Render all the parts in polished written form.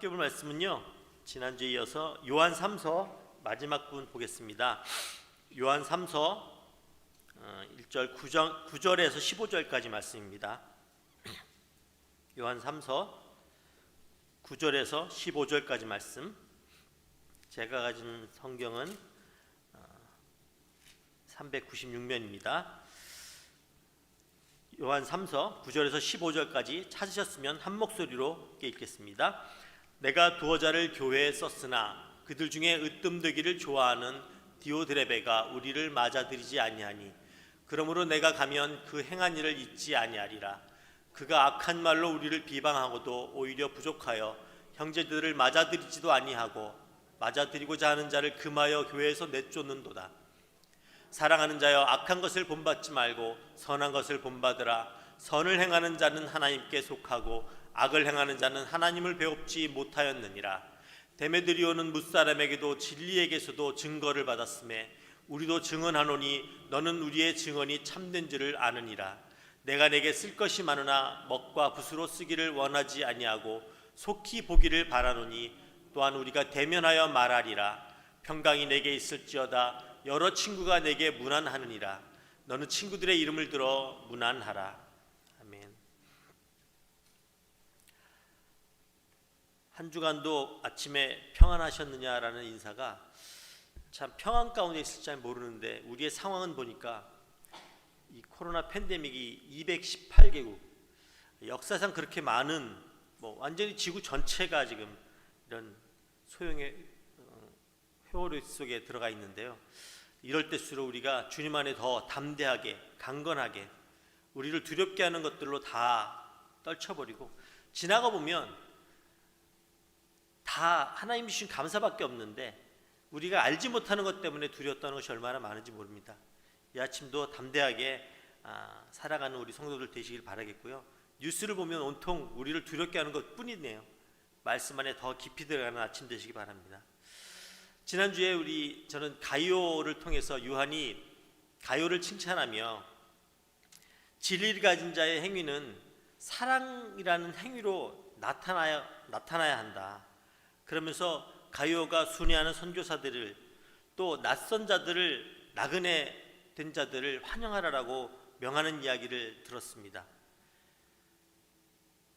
함께 볼 말씀은요, 지난주에 이어서 요한 3서 마지막 부분 보겠습니다. 요한 3서 1절 9절에서 15절까지 말씀입니다. 요한 3서 9절에서 15절까지 말씀. 제가 가진 성경은 396면입니다. 요한 3서 9절에서 15절까지 찾으셨으면 한 목소리로 함께 읽겠습니다. 내가 두어 자를 교회에 썼으나 그들 중에 으뜸되기를 좋아하는 디오드레베가 우리를 맞아들이지 아니하니 그러므로 내가 가면 그 행한 일을 잊지 아니하리라. 그가 악한 말로 우리를 비방하고도 오히려 부족하여 형제들을 맞아들이지도 아니하고 맞아들이고자 하는 자를 금하여 교회에서 내쫓는도다. 사랑하는 자여, 악한 것을 본받지 말고 선한 것을 본받으라. 선을 행하는 자는 하나님께 속하고 악을 행하는 자는 하나님을 배웁지 못하였느니라. 데메드리오는 무사람에게도 진리에게서도 증거를 받았음에 우리도 증언하노니 너는 우리의 증언이 참된 줄을 아느니라. 내가 내게 쓸 것이 많으나 먹과 붓으로 쓰기를 원하지 아니하고 속히 보기를 바라노니 또한 우리가 대면하여 말하리라. 평강이 내게 있을지어다. 여러 친구가 내게 문안하느니라. 너는 친구들의 이름을 들어 문안하라. 아멘. 한 주간도 아침에 평안하셨느냐라는 인사가 참 평안 가운데 있을지 잘 모르는데, 우리의 상황은 보니까 이 코로나 팬데믹이 218개국, 역사상 그렇게 많은, 완전히 지구 전체가 지금 이런 소형의 회오리 속에 들어가 있는데요. 이럴 때수록 우리가 주님 안에 더 담대하게, 강건하게, 우리를 두렵게 하는 것들로 다 떨쳐버리고, 지나가 보면 다 하나님 주신 감사밖에 없는데 우리가 알지 못하는 것 때문에 두려웠다는 것이 얼마나 많은지 모릅니다. 이 아침도 담대하게 살아가는 우리 성도들 되시길 바라겠고요. 뉴스를 보면 온통 우리를 두렵게 하는 것 뿐이네요. 말씀 안에 더 깊이 들어가는 아침 되시기 바랍니다. 지난주에 저는 가이오를 통해서 요한이 가이오를 칭찬하며 진리를 가진 자의 행위는 사랑이라는 행위로 나타나야 한다. 그러면서 가이오가 순회하는 선교사들을, 또 낯선 자들을, 나그네 된 자들을 환영하라라고 명하는 이야기를 들었습니다.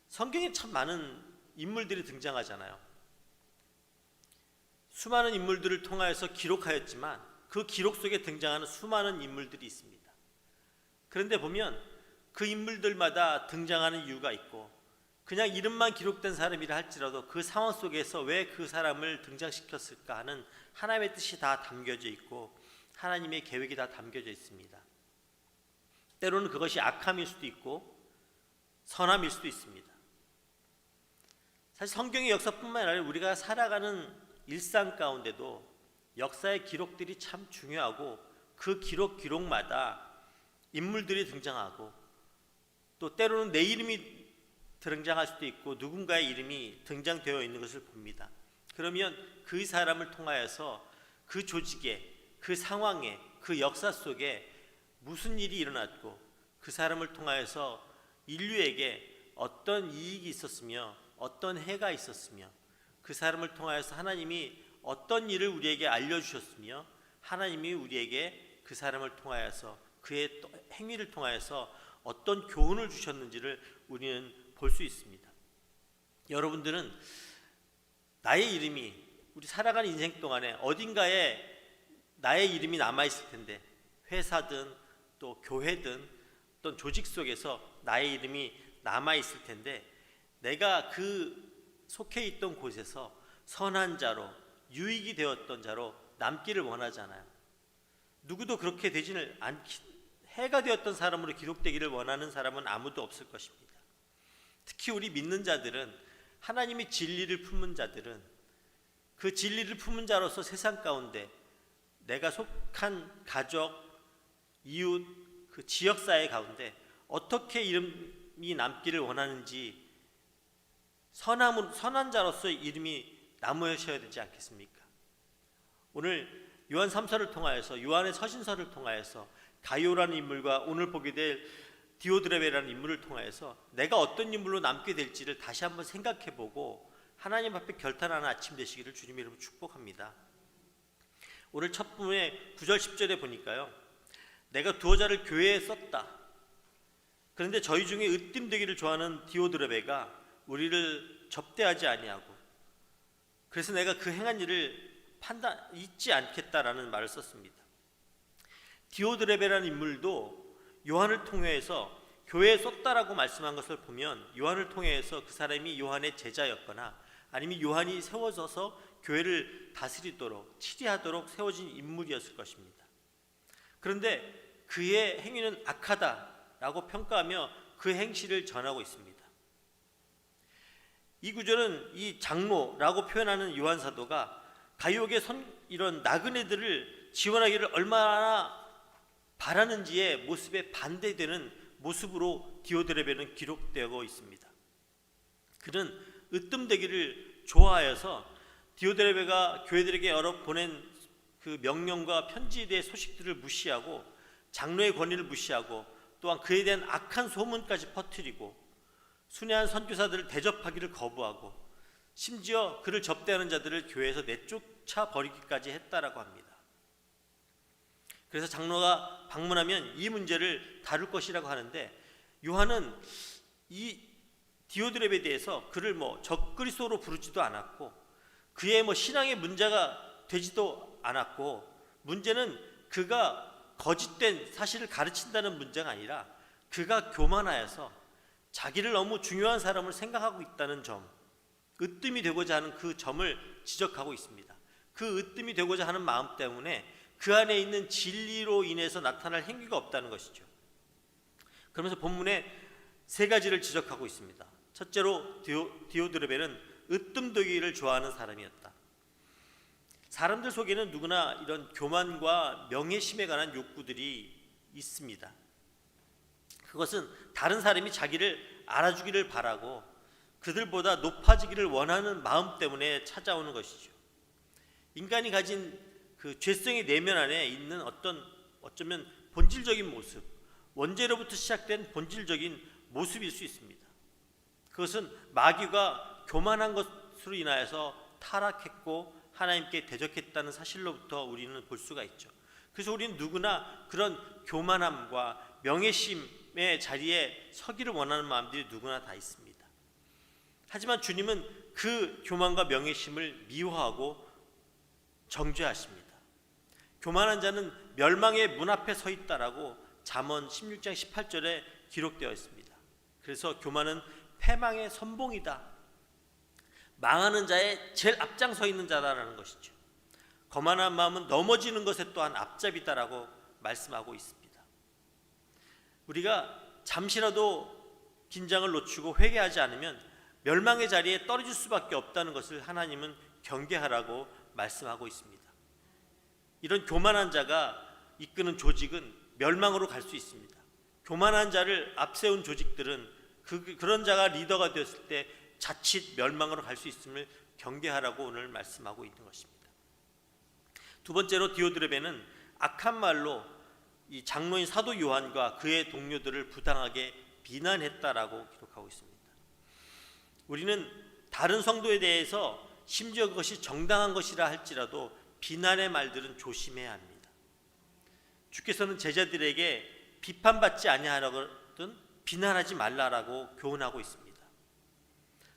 성경에 참 많은 인물들이 등장하잖아요. 수많은 인물들을 통하여서 기록하였지만 그 기록 속에 등장하는 수많은 인물들이 있습니다. 그런데 보면 그 인물들마다 등장하는 이유가 있고, 그냥 이름만 기록된 사람이라 할지라도 그 상황 속에서 왜 그 사람을 등장시켰을까 하는 하나님의 뜻이 다 담겨져 있고 하나님의 계획이 다 담겨져 있습니다. 때로는 그것이 악함일 수도 있고 선함일 수도 있습니다. 사실 성경의 역사뿐만 아니라 우리가 살아가는 일상 가운데도 역사의 기록들이 참 중요하고, 그 기록마다 인물들이 등장하고, 또 때로는 내 이름이 등장할 수도 있고 누군가의 이름이 등장되어 있는 것을 봅니다. 그러면 그 사람을 통하여서 그 조직에, 그 상황에, 그 역사 속에 무슨 일이 일어났고 그 사람을 통하여서 인류에게 어떤 이익이 있었으며 어떤 해가 있었으며 그 사람을 통하여서 하나님이 어떤 일을 우리에게 알려주셨으며 하나님이 우리에게 그 사람을 통하여서, 그의 행위를 통하여서 어떤 교훈을 주셨는지를 우리는 볼 수 있습니다. 여러분들은 나의 이름이, 우리 살아가는 인생 동안에 어딘가에 나의 이름이 남아있을 텐데, 회사든 또 교회든 어떤 조직 속에서 나의 이름이 남아있을 텐데, 내가 그 속해 있던 곳에서 선한 자로, 유익이 되었던 자로 남기를 원하잖아요. 누구도 그렇게 되지는 해가 되었던 사람으로 기록되기를 원하는 사람은 아무도 없을 것입니다. 특히 우리 믿는 자들은, 하나님의 진리를 품은 자들은 그 진리를 품은 자로서 세상 가운데 내가 속한 가족, 이웃, 그 지역사회 가운데 어떻게 이름이 남기를 원하는지 선한 자로서 이름이 남으셔야 되지 않겠습니까? 오늘 요한 3서를 통하여서, 요한의 서신서를 통하여서 가이오라는 인물과 오늘 보게 될 디오드레베라는 인물을 통하여서 내가 어떤 인물로 남게 될지를 다시 한번 생각해보고 하나님 앞에 결단하는 아침 되시기를 주님의 이름으로 축복합니다. 오늘 첫 부분의 9절 10절에 보니까요, 내가 두어 자를 교회에 썼다. 그런데 저희 중에 으뜸되기를 좋아하는 디오드레베가 우리를 접대하지 아니하고, 그래서 내가 그 행한 일을 잊지 않겠다라는 말을 썼습니다. 디오드레베라는 인물도 요한을 통해서 교회에 썼다라고 말씀한 것을 보면, 요한을 통해서 그 사람이 요한의 제자였거나 아니면 요한이 세워져서 교회를 다스리도록 치리하도록 세워진 인물이었을 것입니다. 그런데 그의 행위는 악하다라고 평가하며 그 행실을 전하고 있습니다. 이 구절은 이 장로라고 표현하는 요한 사도가 가이옥의 이런 나그네들을 지원하기를 얼마나 바라는지의 모습에 반대되는 모습으로 디오드레베는 기록되고 있습니다. 그는 으뜸되기를 좋아하여서 디오드레베가 교회들에게 여러 보낸 그 명령과 편지에 대해 소식들을 무시하고 장로의 권위를 무시하고 또한 그에 대한 악한 소문까지 퍼뜨리고 순회한 선교사들을 대접하기를 거부하고 심지어 그를 접대하는 자들을 교회에서 내쫓아 버리기까지 했다라고 합니다. 그래서 장로가 방문하면 이 문제를 다룰 것이라고 하는데, 요한은 이 디오드레베에 대해서 그를 적그리스도로 부르지도 않았고 그의 신앙의 문제가 되지도 않았고, 문제는 그가 거짓된 사실을 가르친다는 문제가 아니라 그가 교만하여서 자기를 너무 중요한 사람을 생각하고 있다는 점, 으뜸이 되고자 하는 그 점을 지적하고 있습니다. 그 으뜸이 되고자 하는 마음 때문에 그 안에 있는 진리로 인해서 나타날 행위가 없다는 것이죠. 그러면서 본문에 세 가지를 지적하고 있습니다. 첫째로 디오드레베는 으뜸되기를 좋아하는 사람이었다. 사람들 속에는 누구나 이런 교만과 명예심에 관한 욕구들이 있습니다. 그것은 다른 사람이 자기를 알아주기를 바라고 그들보다 높아지기를 원하는 마음 때문에 찾아오는 것이죠. 인간이 가진 그 죄성의 내면 안에 있는 어쩌면 본질적인 모습, 원죄로부터 시작된 본질적인 모습일 수 있습니다. 그것은 마귀가 교만한 것으로 인하여서 타락했고 하나님께 대적했다는 사실로부터 우리는 볼 수가 있죠. 그래서 우리는 누구나 그런 교만함과 명예심의 자리에 서기를 원하는 마음들이 누구나 다 있습니다. 하지만 주님은 그 교만과 명예심을 미워하고 정죄하십니다. 교만한 자는 멸망의 문 앞에 서 있다라고 잠언 16장 18절에 기록되어 있습니다. 그래서 교만은 패망의 선봉이다, 망하는 자의 제일 앞장서 있는 자다라는 것이죠. 거만한 마음은 넘어지는 것에 또한 앞잡이다라고 말씀하고 있습니다. 우리가 잠시라도 긴장을 놓치고 회개하지 않으면 멸망의 자리에 떨어질 수밖에 없다는 것을 하나님은 경계하라고 말씀하고 있습니다. 이런 교만한 자가 이끄는 조직은 멸망으로 갈 수 있습니다. 교만한 자를 앞세운 조직들은 그런 자가 리더가 되었을 때 자칫 멸망으로 갈 수 있음을 경계하라고 오늘 말씀하고 있는 것입니다. 두 번째로 디오드레베는 악한 말로 이 장로인 사도 요한과 그의 동료들을 부당하게 비난했다라고 기록하고 있습니다. 우리는 다른 성도에 대해서 심지어 그것이 정당한 것이라 할지라도 비난의 말들은 조심해야 합니다. 주께서는 제자들에게 비판받지 아니하거든 비난하지 말라라고 교훈하고 있습니다.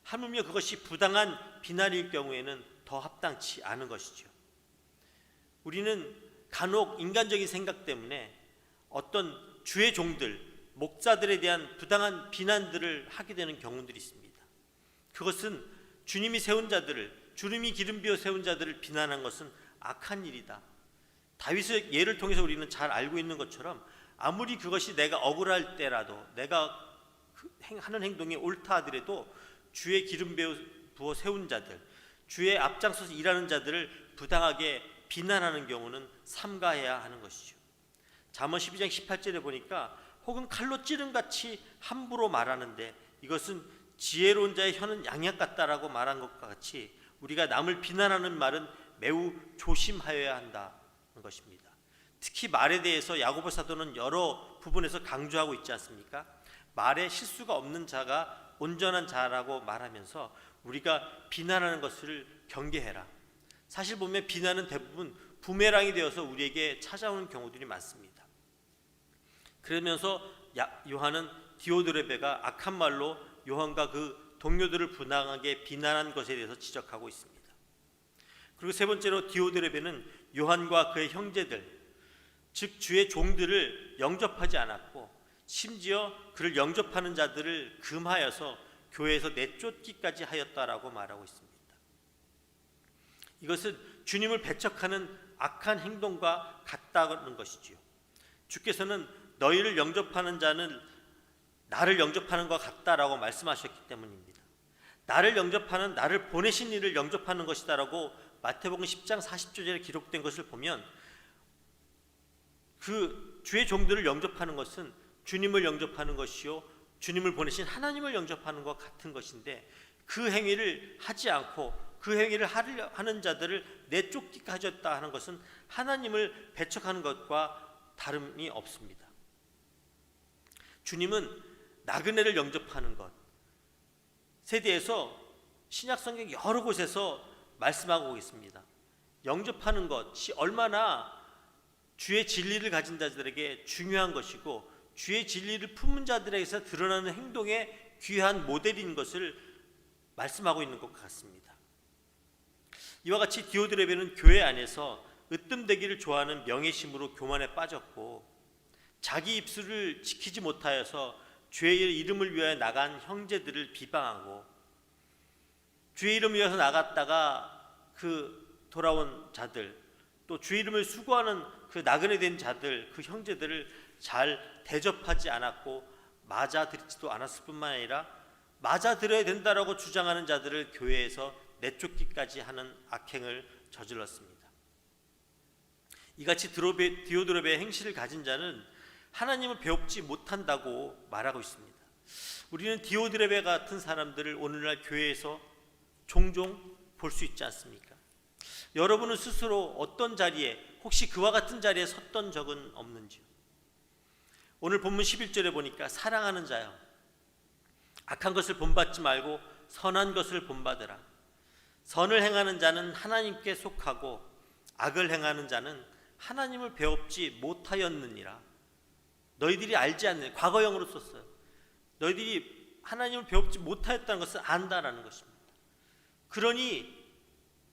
하물며 그것이 부당한 비난일 경우에는 더 합당치 않은 것이죠. 우리는 간혹 인간적인 생각 때문에 어떤 주의 종들, 목사들에 대한 부당한 비난들을 하게 되는 경우들이 있습니다. 그것은 주님이 세운 자들을, 주님이 기름 부어 세운 자들을 비난한 것은 악한 일이다. 다윗의 예를 통해서 우리는 잘 알고 있는 것처럼 아무리 그것이 내가 억울할 때라도, 내가 하는 행동이 옳다 하더라도 주의 기름 부어 세운 자들, 주의 앞장서서 일하는 자들을 부당하게 비난하는 경우는 삼가해야 하는 것이죠. 잠언 12장 18절에 보니까 혹은 칼로 찌른같이 함부로 말하는데 이것은 지혜로운 자의 혀는 양약 같다라고 말한 것과 같이 우리가 남을 비난하는 말은 매우 조심하여야 한다는 것입니다. 특히 말에 대해서 야고보 사도는 여러 부분에서 강조하고 있지 않습니까? 말에 실수가 없는 자가 온전한 자라고 말하면서 우리가 비난하는 것을 경계해라. 사실 보면 비난은 대부분 부메랑이 되어서 우리에게 찾아오는 경우들이 많습니다. 그러면서 요한은 디오드레베가 악한 말로 요한과 그 동료들을 분하게 비난한 것에 대해서 지적하고 있습니다. 그리고 세 번째로 디오드레베는 요한과 그의 형제들, 즉 주의 종들을 영접하지 않았고 심지어 그를 영접하는 자들을 금하여서 교회에서 내쫓기까지 하였다라고 말하고 있습니다. 이것은 주님을 배척하는 악한 행동과 같다는 것이지요. 주께서는 너희를 영접하는 자는 나를 영접하는 것 같다라고 말씀하셨기 때문입니다. 나를 영접하는, 나를 보내신 이를 영접하는 것이다라고 마태복음 10장 40절에 기록된 것을 보면 그 주의 종들을 영접하는 것은 주님을 영접하는 것이요 주님을 보내신 하나님을 영접하는 것 같은 것인데, 그 행위를 하지 않고 그 행위를 하는 자들을 내쫓기까지 하셨다 하는 것은 하나님을 배척하는 것과 다름이 없습니다. 주님은 나그네를 영접하는 것, 세대에서 신약성경 여러 곳에서 말씀하고 있습니다. 영접하는 것이 얼마나 주의 진리를 가진 자들에게 중요한 것이고 주의 진리를 품은 자들에게서 드러나는 행동의 귀한 모델인 것을 말씀하고 있는 것 같습니다. 이와 같이 디오드레베는 교회 안에서 으뜸되기를 좋아하는 명예심으로 교만에 빠졌고 자기 입술을 지키지 못하여서 주의 이름을 위하여 나간 형제들을 비방하고 주의 이름을 위해서 나갔다가 그 돌아온 자들, 또 주의 이름을 수고하는 그 나그네 된 자들, 그 형제들을 잘 대접하지 않았고 맞아들이지도 않았을 뿐만 아니라 맞아들여야 된다라고 주장하는 자들을 교회에서 내쫓기까지 하는 악행을 저질렀습니다. 이같이 디오드레베의 행실을 가진 자는 하나님을 배웁지 못한다고 말하고 있습니다. 우리는 디오드레베 같은 사람들을 오늘날 교회에서 종종 볼 수 있지 않습니까? 여러분은 스스로 어떤 자리에, 혹시 그와 같은 자리에 섰던 적은 없는지요? 오늘 본문 11절에 보니까 사랑하는 자여, 악한 것을 본받지 말고 선한 것을 본받으라. 선을 행하는 자는 하나님께 속하고 악을 행하는 자는 하나님을 배웁지 못하였느니라. 너희들이 알지 않는, 과거형으로 썼어요. 너희들이 하나님을 배웁지 못하였다는 것을 안다라는 것입니다. 그러니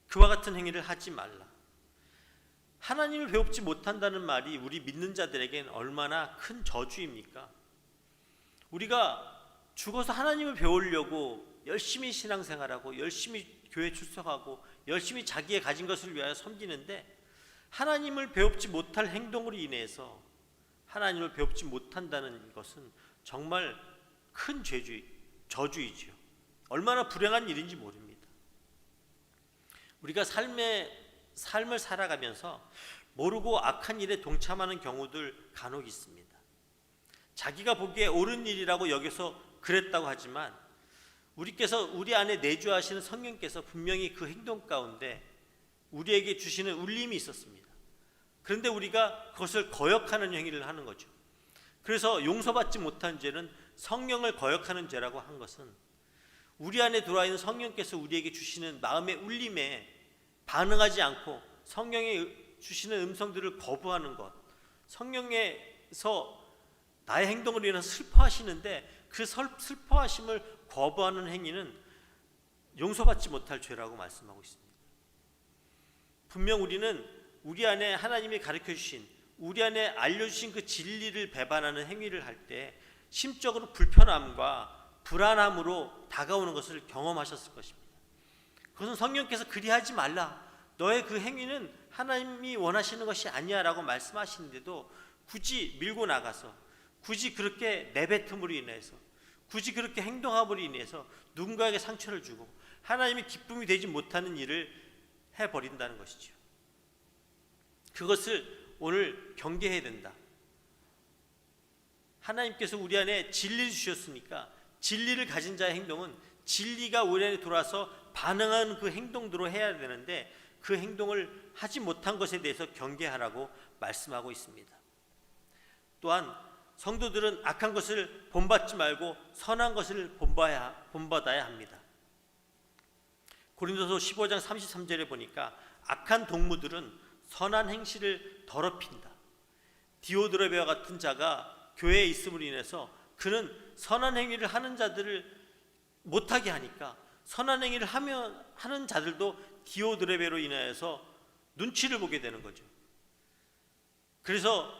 그와 같은 행위를 하지 말라. 하나님을 배웁지 못한다는 말이 우리 믿는 자들에겐 얼마나 큰 저주입니까? 우리가 죽어서 하나님을 배우려고 열심히 신앙생활하고 열심히 교회 출석하고 열심히 자기의 가진 것을 위하여 섬기는데 하나님을 배웁지 못할 행동으로 인해서 하나님을 배웁지 못한다는 것은 정말 큰 저주이지요. 얼마나 불행한 일인지 모릅니다. 우리가 삶을 살아가면서 모르고 악한 일에 동참하는 경우들 간혹 있습니다. 자기가 보기에 옳은 일이라고 여겨서 그랬다고 하지만 우리 안에 내주하시는 성령께서 분명히 그 행동 가운데 우리에게 주시는 울림이 있었습니다. 그런데 우리가 그것을 거역하는 행위를 하는 거죠. 그래서 용서받지 못한 죄는 성령을 거역하는 죄라고 한 것은 우리 안에 들어와 있는 성령께서 우리에게 주시는 마음의 울림에 반응하지 않고 성령이 주시는 음성들을 거부하는 것, 성령에서 나의 행동으로 인해서 슬퍼하시는데 그 슬퍼하심을 거부하는 행위는 용서받지 못할 죄라고 말씀하고 있습니다. 분명 우리는 우리 안에 하나님이 가르쳐 주신, 우리 안에 알려주신 그 진리를 배반하는 행위를 할 때 심적으로 불편함과 불안함으로 다가오는 것을 경험하셨을 것입니다. 그것은 성령께서 그리하지 말라, 너의 그 행위는 하나님이 원하시는 것이 아니야 라고 말씀하시는데도 굳이 밀고 나가서, 굳이 그렇게 내뱉음으로 인해서, 굳이 그렇게 행동함으로 인해서 누군가에게 상처를 주고 하나님이 기쁨이 되지 못하는 일을 해버린다는 것이죠. 그것을 오늘 경계해야 된다. 하나님께서 우리 안에 진리를 주셨으니까 진리를 가진 자의 행동은 진리가 우리 안에 들어와서 반응하는 그 행동대로 해야 되는데 그 행동을 하지 못한 것에 대해서 경계하라고 말씀하고 있습니다. 또한 성도들은 악한 것을 본받지 말고 선한 것을 본받아야 합니다. 고린도서 15장 33절에 보니까 악한 동무들은 선한 행실을 더럽힌다. 디오드레베와 같은 자가 교회에 있음으로 인해서 그는 선한 행위를 하는 자들을 못하게 하니까 선한 행위를 하는 자들도 디오드레베로 인하여서 눈치를 보게 되는 거죠. 그래서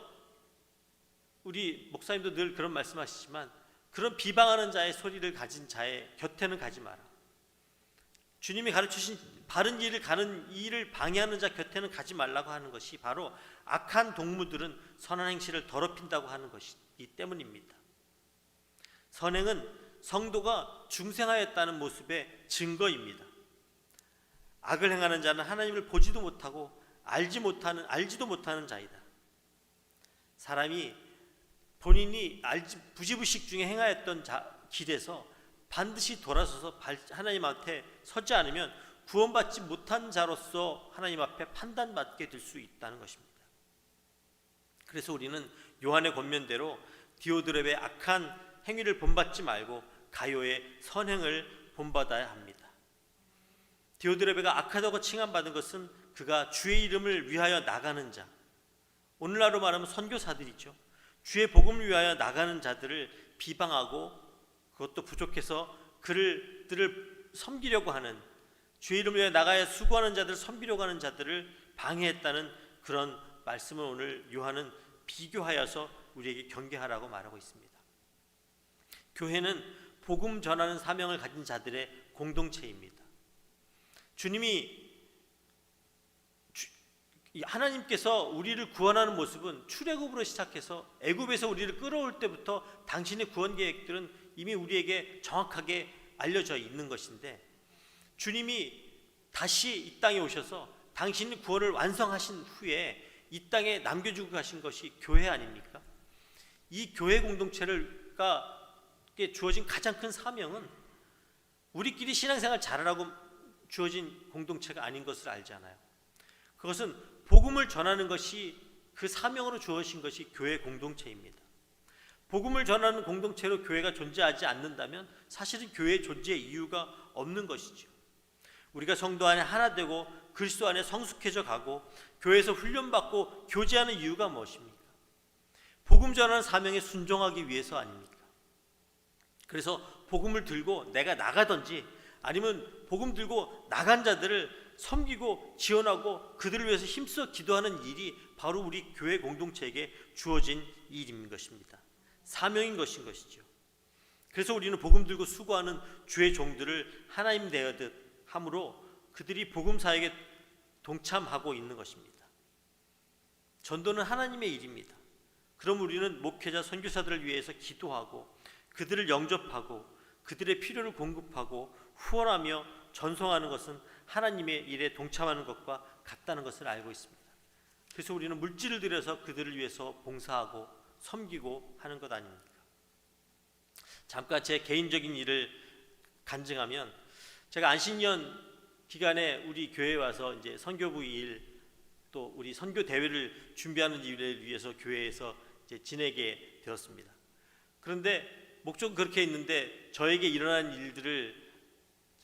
우리 목사님도 늘 그런 말씀하시지만 그런 비방하는 자의 소리를 가진 자의 곁에는 가지 마라. 주님이 가르치신 바른 일을 가는 일을 방해하는 자 곁에는 가지 말라고 하는 것이 바로 악한 동무들은 선한 행실을 더럽힌다고 하는 것이기 때문입니다. 선행은 성도가 중생하였다는 모습의 증거입니다. 악을 행하는 자는 하나님을 보지도 못하고 알지도 못하는 자이다. 사람이 본인이 부지불식 중에 행하였던 길에서 반드시 돌아서서 하나님 앞에 서지 않으면 구원받지 못한 자로서 하나님 앞에 판단받게 될 수 있다는 것입니다. 그래서 우리는 요한의 권면대로 디오드렙의 악한 행위를 본받지 말고 가요의 선행을 본받아야 합니다. 디오드레베가 악하다고 칭함받은 것은 그가 주의 이름을 위하여 나가는 자, 오늘날로 말하면 선교사들이죠. 주의 복음을 위하여 나가는 자들을 비방하고 그것도 부족해서 그들을 섬기려고 하는, 주의 이름을 위하여 나가야 수고하는 자들을 섬기려고 하는 자들을 방해했다는 그런 말씀을 오늘 요한은 비교하여서 우리에게 경계하라고 말하고 있습니다. 교회는 복음 전하는 사명을 가진 자들의 공동체입니다. 하나님께서 우리를 구원하는 모습은 출애굽으로 시작해서 애굽에서 우리를 끌어올 때부터 당신의 구원 계획들은 이미 우리에게 정확하게 알려져 있는 것인데, 주님이 다시 이 땅에 오셔서 당신의 구원을 완성하신 후에 이 땅에 남겨주고 가신 것이 교회 아닙니까? 이 교회 공동체가 주어진 가장 큰 사명은 우리끼리 신앙생활 잘하라고 주어진 공동체가 아닌 것을 알잖아요. 그것은 복음을 전하는 것이 그 사명으로 주어진 것이 교회 공동체입니다. 복음을 전하는 공동체로 교회가 존재하지 않는다면 사실은 교회의 존재의 이유가 없는 것이죠. 우리가 성도 안에 하나 되고 그리스도 안에 성숙해져 가고 교회에서 훈련받고 교제하는 이유가 무엇입니까? 복음 전하는 사명에 순종하기 위해서 아닙니까? 그래서 복음을 들고 내가 나가든지 아니면 복음 들고 나간 자들을 섬기고 지원하고 그들을 위해서 힘써 기도하는 일이 바로 우리 교회 공동체에게 주어진 일인 것입니다. 사명인 것인 것이죠. 그래서 우리는 복음 들고 수고하는 주의 종들을 하나님 대하듯 함으로 그들이 복음 사역에 동참하고 있는 것입니다. 전도는 하나님의 일입니다. 그럼 우리는 목회자 선교사들을 위해서 기도하고 그들을 영접하고 그들의 필요를 공급하고 후원하며 전송하는 것은 하나님의 일에 동참하는 것과 같다는 것을 알고 있습니다. 그래서 우리는 물질을 들여서 그들을 위해서 봉사하고 섬기고 하는 것 아닙니까? 잠깐 제 개인적인 일을 간증하면, 제가 안식년 기간에 우리 교회에 와서 이제 선교부 일, 또 우리 선교 대회를 준비하는 일을 위해서 교회에서 이제 지내게 되었습니다. 그런데 목적은 그렇게 있는데 저에게 일어난 일들을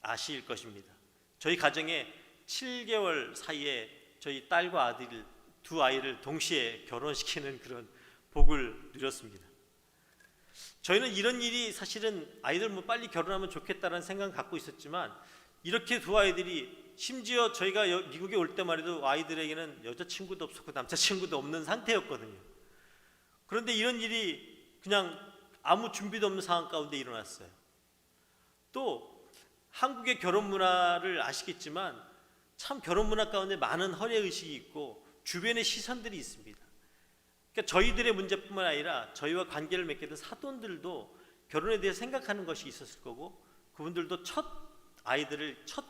아실 것입니다. 저희 가정에 7개월 사이에 저희 딸과 아들 두 아이를 동시에 결혼시키는 그런 복을 누렸습니다. 저희는 이런 일이 사실은 아이들 뭐 빨리 결혼하면 좋겠다는 생각을 갖고 있었지만, 이렇게 두 아이들이 심지어 저희가 미국에 올 때만 해도 아이들에게는 여자친구도 없었고 남자친구도 없는 상태였거든요. 그런데 이런 일이 그냥 아무 준비도 없는 상황 가운데 일어났어요. 또 한국의 결혼 문화를 아시겠지만 참 결혼 문화 가운데 많은 허례의식이 있고 주변의 시선들이 있습니다. 그러니까 저희들의 문제뿐만 아니라 저희와 관계를 맺게 된 사돈들도 결혼에 대해 생각하는 것이 있었을 거고, 그분들도 첫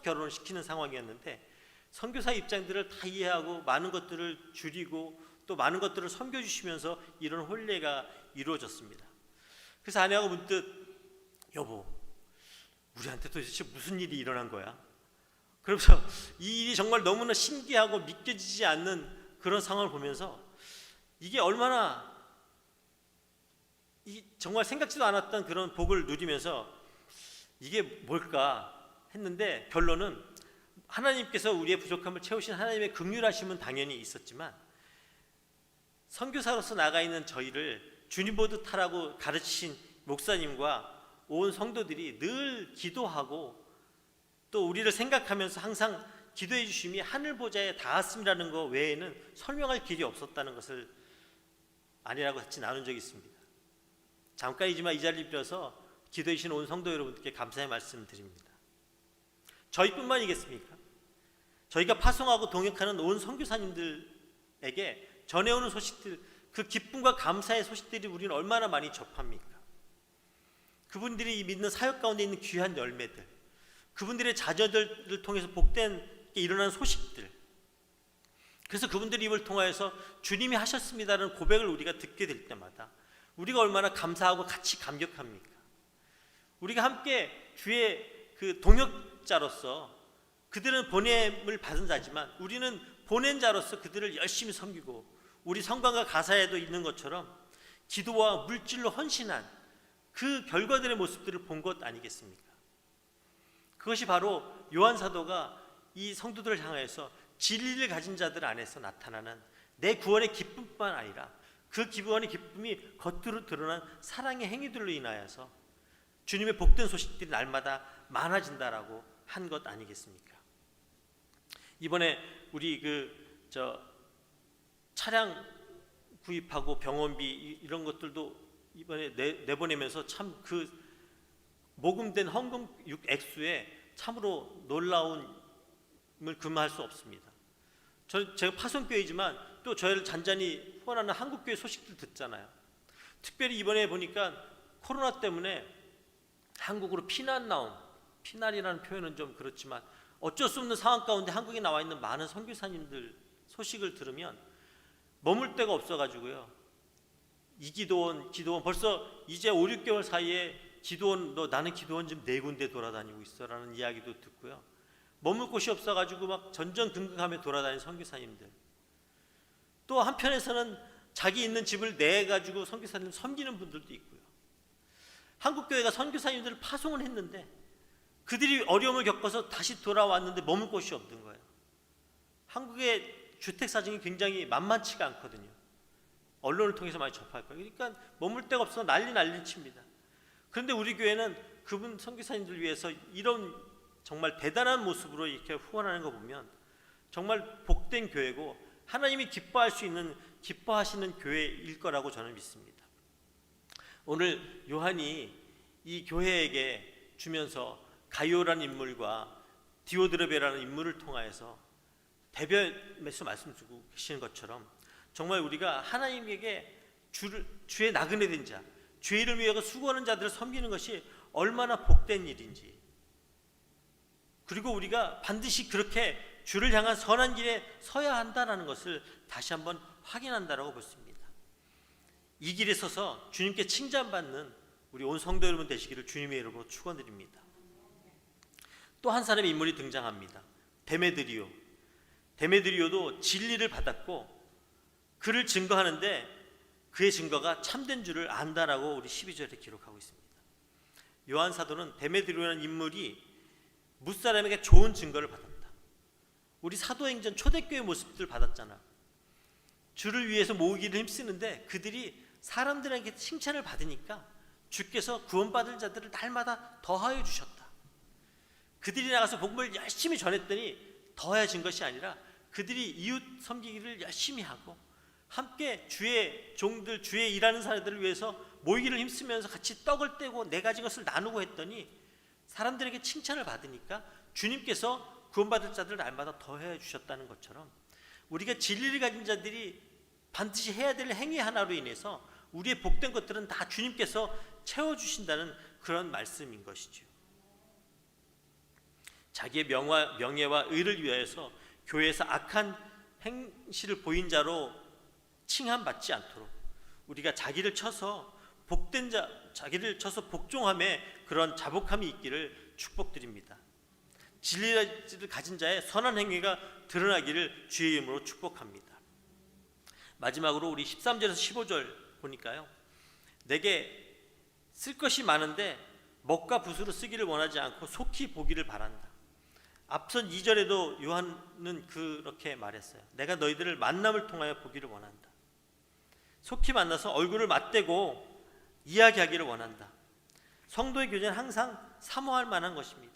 결혼을 시키는 상황이었는데 선교사 입장들을 다 이해하고 많은 것들을 줄이고 또 많은 것들을 섬겨주시면서 이런 혼례가 이루어졌습니다. 그래서 아내하고 문득, 여보, 우리한테 도대체 무슨 일이 일어난 거야? 그러면서 이 일이 정말 너무나 신기하고 믿겨지지 않는 그런 상황을 보면서 이게 얼마나 정말 생각지도 않았던 그런 복을 누리면서 이게 뭘까 했는데 결론은 하나님께서 우리의 부족함을 채우신 하나님의 긍휼하심은 당연히 있었지만 선교사로서 나가 있는 저희를 주님 보듯 하라고 가르치신 목사님과 온 성도들이 늘 기도하고 또 우리를 생각하면서 항상 기도해 주심이 하늘 보좌에 닿았음이라는 것 외에는 설명할 길이 없었다는 것을 아니라고 같이 나눈 적이 있습니다. 잠깐이지만 이 자리를 빌어서 기도해 주신 온 성도 여러분께 감사의 말씀을 드립니다. 저희뿐만이겠습니까? 저희가 파송하고 동역하는 온 선교사님들에게 전해오는 소식들, 그 기쁨과 감사의 소식들이 우리는 얼마나 많이 접합니까? 그분들이 믿는 사역 가운데 있는 귀한 열매들, 그분들의 자녀들을 통해서 복된 일어나는 소식들, 그래서 그분들의 입을 통하여서 주님이 하셨습니다라는 고백을 우리가 듣게 될 때마다 우리가 얼마나 감사하고 같이 감격합니까? 우리가 함께 주의 그 동역자로서 그들은 보냄을 받은 자지만 우리는 보낸 자로서 그들을 열심히 섬기고 우리 성관과 가사에도 있는 것처럼 기도와 물질로 헌신한 그 결과들의 모습들을 본 것 아니겠습니까? 그것이 바로 요한 사도가 이 성도들을 향해서 진리를 가진 자들 안에서 나타나는 내 구원의 기쁨뿐만 아니라 그 구원의 기쁨이 겉으로 드러난 사랑의 행위들로 인하여서 주님의 복된 소식들이 날마다 많아진다라고 한 것 아니겠습니까? 이번에 우리 차량 구입하고 병원비 이런 것들도 이번에 내보내면서 참 그 모금된 헌금 액수에 참으로 놀라움을 금할 수 없습니다. 제가 파송교회이지만 또 저희를 잔잔히 후원하는 한국교회 소식들 듣잖아요. 특별히 이번에 보니까 코로나 때문에 한국으로 피난이라는 표현은 좀 그렇지만 어쩔 수 없는 상황 가운데 한국에 나와 있는 많은 선교사님들 소식을 들으면 머물 데가 없어가지고요. 이 기도원 벌써 이제 5, 6개월 사이에 기도원 나는 기도원 지금 4군데 돌아다니고 있어라는 이야기도 듣고요. 머물 곳이 없어가지고 막 전전긍긍하며 돌아다니는 선교사님들, 또 한편에서는 자기 있는 집을 내가지고 선교사님 섬기는 분들도 있고요. 한국교회가 선교사님들을 파송을 했는데 그들이 어려움을 겪어서 다시 돌아왔는데 머물 곳이 없는 거예요. 한국의 주택 사정이 굉장히 만만치가 않거든요. 언론을 통해서 많이 접할 거예요. 그러니까 머물 데가 없어서 난리 칩니다. 그런데 우리 교회는 그분 선교사님들 위해서 이런 정말 대단한 모습으로 이렇게 후원하는 거 보면 정말 복된 교회고 하나님이 기뻐할 수 있는 기뻐하시는 교회일 거라고 저는 믿습니다. 오늘 요한이 이 교회에게 주면서 가이오라는 인물과 디오드레베라는 인물을 통하여서 대변에서 말씀 주고 계시는 것처럼 정말 우리가 하나님에게 주의 나그네 된 자, 주의 이름을 위하여 수고하는 자들을 섬기는 것이 얼마나 복된 일인지, 그리고 우리가 반드시 그렇게 주를 향한 선한 길에 서야 한다는 것을 다시 한번 확인한다라고 볼 수 있습니다. 이 길에 서서 주님께 칭찬받는 우리 온 성도 여러분 되시기를 주님의 이름으로 축원드립니다. 또 한 사람의 인물이 등장합니다. 데메드리오도 진리를 받았고 그를 증거하는데 그의 증거가 참된 줄을 안다라고 우리 12절에 기록하고 있습니다. 요한 사도는 데메드리오라는 인물이 무사람에게 좋은 증거를 받았다. 우리 사도행전 초대교회 모습들 받았잖아. 주를 위해서 모으기를 힘쓰는데 그들이 사람들에게 칭찬을 받으니까 주께서 구원받을 자들을 날마다 더하여 주셨다. 그들이 나가서 복음을 열심히 전했더니 더해진 것이 아니라 그들이 이웃 섬기기를 열심히 하고 함께 주의 종들, 주의 일하는 사람들을 위해서 모이기를 힘쓰면서 같이 떡을 떼고 네 가지 것을 나누고 했더니 사람들에게 칭찬을 받으니까 주님께서 구원받을 자들을 날마다 더해 주셨다는 것처럼 우리가 진리를 가진 자들이 반드시 해야 될 행위 하나로 인해서 우리의 복된 것들은 다 주님께서 채워주신다는 그런 말씀인 것이죠. 자기의 명예와 의를 위하여서 교회에서 악한 행실을 보인 자로 칭함받지 않도록 우리가 자기를 쳐서 복종함에 그런 자복함이 있기를 축복드립니다. 진리를 가진 자의 선한 행위가 드러나기를 주의 이름으로 축복합니다. 마지막으로 우리 13절에서 15절 보니까요, 내게 쓸 것이 많은데 먹과 붓으로 쓰기를 원하지 않고 속히 보기를 바란다. 앞선 2절에도 요한은 그렇게 말했어요. 내가 너희들을 만남을 통하여 보기를 원한다. 속히 만나서 얼굴을 맞대고 이야기하기를 원한다. 성도의 교제는 항상 사모할 만한 것입니다.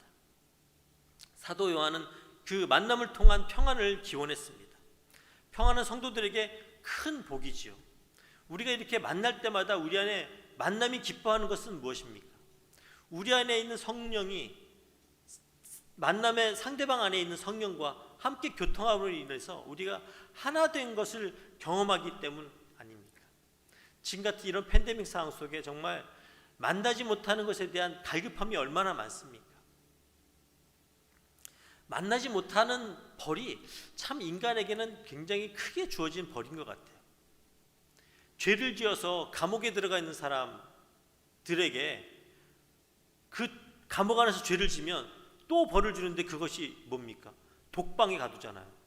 사도 요한은 그 만남을 통한 평안을 기원했습니다. 평안은 성도들에게 큰 복이지요. 우리가 이렇게 만날 때마다 우리 안에 만남이 기뻐하는 것은 무엇입니까? 우리 안에 있는 성령이 만남의 상대방 안에 있는 성령과 함께 교통함으로 인해서 우리가 하나 된 것을 경험하기 때문 아닙니까? 지금 같은 이런 팬데믹 상황 속에 정말 만나지 못하는 것에 대한 갈급함이 얼마나 많습니까? 만나지 못하는 벌이 참 인간에게는 굉장히 크게 주어진 벌인 것 같아요. 죄를 지어서 감옥에 들어가 있는 사람들에게 그 감옥 안에서 죄를 지면 또 벌을 주는데 그것이 뭡니까? 독방에 가두잖아요.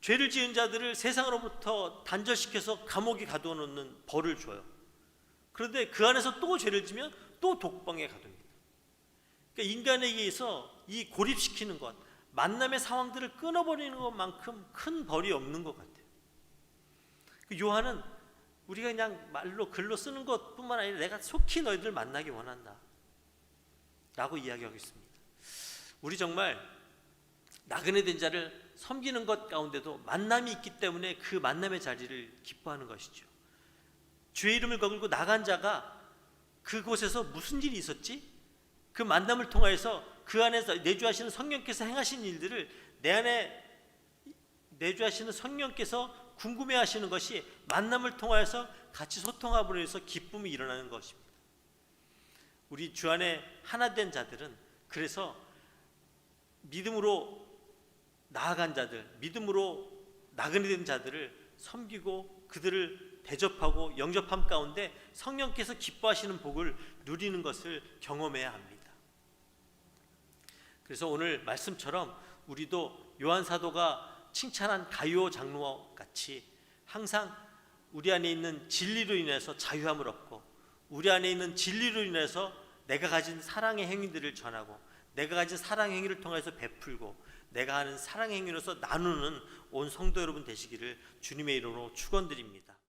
죄를 지은 자들을 세상으로부터 단절시켜서 감옥에 가두어 놓는 벌을 줘요. 그런데 그 안에서 또 죄를 지면 또 독방에 가둡니다. 그러니까 인간에게 의해서 이 고립시키는 것, 만남의 상황들을 끊어버리는 것만큼 큰 벌이 없는 것 같아요. 요한은 우리가 그냥 말로 글로 쓰는 것뿐만 아니라 내가 속히 너희들 만나기 원한다 라고 이야기하고 있습니다. 우리 정말 나그네 된 자를 섬기는 것 가운데도 만남이 있기 때문에 그 만남의 자리를 기뻐하는 것이죠. 주의 이름을 거들고 나간 자가 그곳에서 무슨 일이 있었지? 그 만남을 통하여서 그 안에서 내주하시는 성령께서 행하신 일들을 내 안에 내주하시는 성령께서 궁금해하시는 것이 만남을 통하여서 같이 소통함으로 해서 기쁨이 일어나는 것입니다. 우리 주 안에 하나 된 자들은 그래서 믿음으로 나아간 자들, 믿음으로 나그네 된 자들을 섬기고 그들을 대접하고 영접함 가운데 성령께서 기뻐하시는 복을 누리는 것을 경험해야 합니다. 그래서 오늘 말씀처럼 우리도 요한 사도가 칭찬한 가룟 장로와 같이 항상 우리 안에 있는 진리로 인해서 자유함을 얻고 우리 안에 있는 진리로 인해서 내가 가진 사랑의 행위들을 전하고 내가 가진 사랑의 행위를 통해서 베풀고 내가 하는 사랑의 행위로서 나누는 온 성도 여러분 되시기를 주님의 이름으로 축원드립니다.